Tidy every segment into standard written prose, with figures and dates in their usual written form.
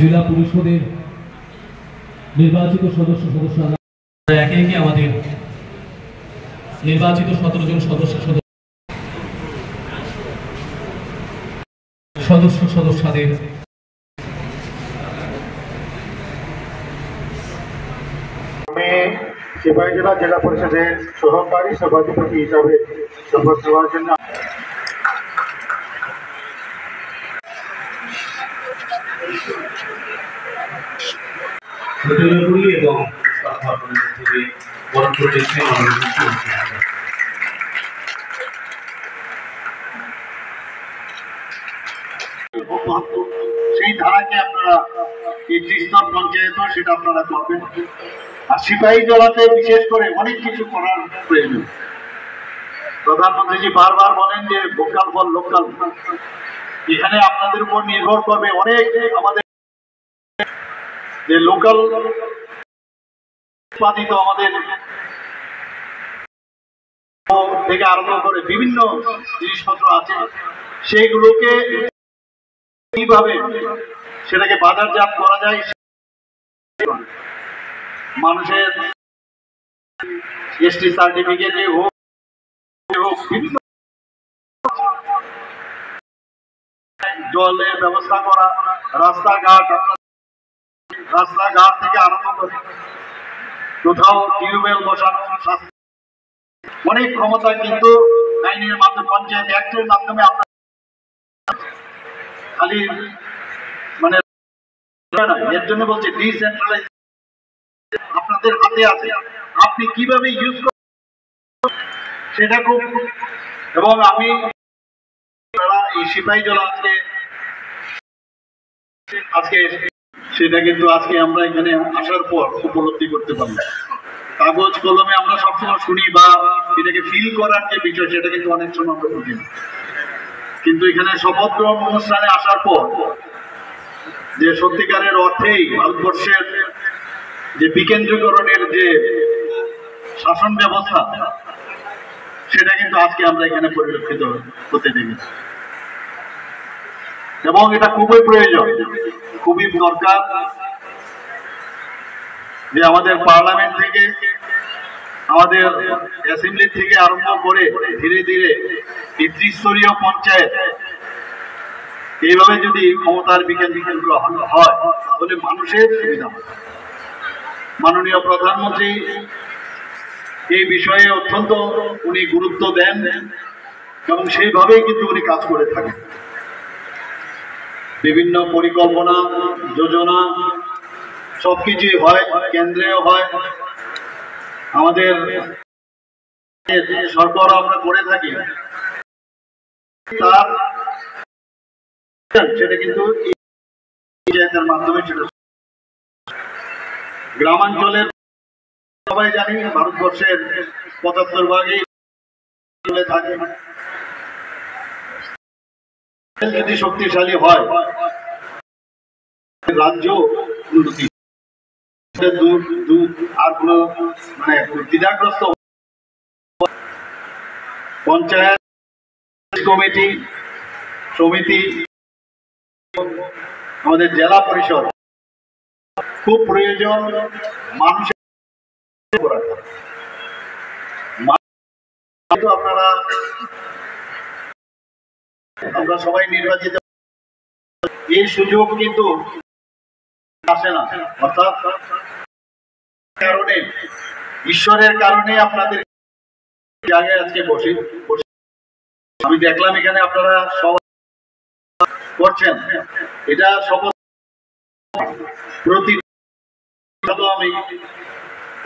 জেলা পরিষদের নির্বাচিত সদস্যরা একে একে আমাদের নির্বাচিত 17 জন সদস্যদের সিপাহীজলা জেলা পরিষদের সহকারী সভাধিপতি হিসাবে শপথ নেওয়ার জন্য এবং সেই ধারাকে আপনারা এই ত্রিস্তর পঞ্চায়েত সেটা আপনারা করবেন। আর সিপাহীজলাতে বিশেষ করে অনেক কিছু করার প্রয়োজন। প্রধানমন্ত্রীজি বারবার বলেন যে ভোকাল ফর লোকাল, এখানে আপনাদের উপর নির্ভর করবে অনেক আমাদের যে লোকাল উৎপাদিত আমাদের থেকে আরম্ভ করে বিভিন্ন জিনিসপত্র আছে, সেইগুলোকে কিভাবে সেটাকে বাজারজাত করা যায়, মানুষের এসটি সার্টিফিকেটে হোক বিভিন্ন জলের ব্যবস্থা করা, রাস্তাঘাট থেকে আরম্ভ করে কোথাও টিউবওয়েল বসানো, অনেক ক্ষমতা কিন্তু আইনের মাধ্যমে পঞ্চায়েত অ্যাক্টের মাধ্যমে আপনার খালি মানে এর জন্য বলছে ডিসেন্ট্রালাইজ আপনাদের হাতে আছে, আপনি কিভাবে ইউজ করেন সেটা খুব। এবং আমি এই সিপাহীজলা আজকে সেটা কিন্তু আজকে আমরা এখানে আসার পর উপলব্ধি করতে পারলাম। কাগজ কলমে আমরা সবসময় শুনি বা এটাকে ফিল করার যে বিষয় সেটা কিন্তু অনেক সময় আমরা বুঝি না, কিন্তু এখানে শপথ গ্রহণ অনুষ্ঠানে আসার পর যে সত্যিকারের অর্থেই ভারতবর্ষের যে বিকেন্দ্রীকরণের যে শাসন ব্যবস্থা সেটা কিন্তু আজকে আমরা এখানে পরিলক্ষিত হতে দেখেছি। এবং এটা খুবই প্রয়োজন, খুবই দরকার যে আমাদের পার্লামেন্ট থেকে আমাদের অ্যাসেম্বলি থেকে আরম্ভ করে ধীরে ধীরে এই ত্রিস্তরীয় পঞ্চায়েত এইভাবে যদি ক্ষমতার বিকেন্দ্রীকরণ হয় তাহলে মানুষের সুবিধা হবে। মাননীয় প্রধানমন্ত্রী এই বিষয়ে অত্যন্ত উনি গুরুত্ব দেন এবং সেইভাবেই কিন্তু উনি কাজ করে থাকেন। বিভিন্ন পরিকল্পনা যোজনা সবকিছুই হয়, কেন্দ্রেও হয়, আমাদের সরকার আমরা করে থাকি, তার সেটা কিন্তু পঞ্চায়েতের মাধ্যমে ছিল। গ্রামাঞ্চলের সবাই জানি ভারতবর্ষের 75% চলে থাকে, যদি শক্তিশালী হয় রাজ্য উন্নতি আর কোন মানে দ্বিধাগ্রস্ত পঞ্চায়েত কমিটি সমিতি আমাদের জেলা পরিষদ খুব প্রয়োজন। মানুষের আপনারা আমরা সবাই নির্বাচিত, এই সুযোগ কিন্তু আসে না, অর্থাৎ কারণে ঈশ্বরের কারণে আপনাদের জায়গায় আজকে বসে আমি দেখলাম এখানে আপনারা সবাই করছেন, এটা শপথ প্রতি আমি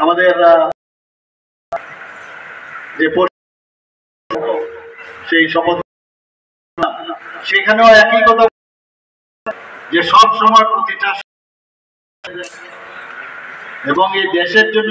আমাদের যে সেই শপথ সেখানেও একই কথা যে সব সময় প্রতিটা এবং এই দেশের জন্য